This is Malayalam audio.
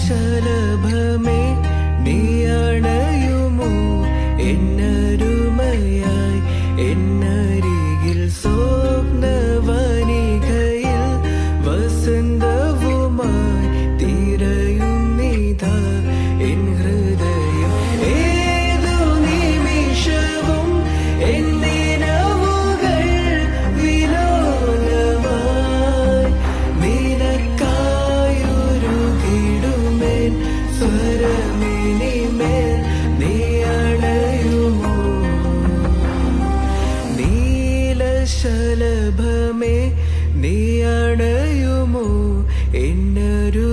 നീലശലഭമേ നീ അണയുമോ എന്നരുമയായി എന്നരികിൽ സ്വപ്നവനികയിൽ വസന്തവുമായി തിരയുന്നിതാ എൻ ഹൃദയം ഏതു നിമിഷവും എൻ നിലവുകൾ വിലോലമായി നിനക്കായൊരുകിടുമേൻ സ്വരമിനിമേൽ നീ അണയുമോ നീലശലഭമേ നീ അണയുമോ എന്നൊരു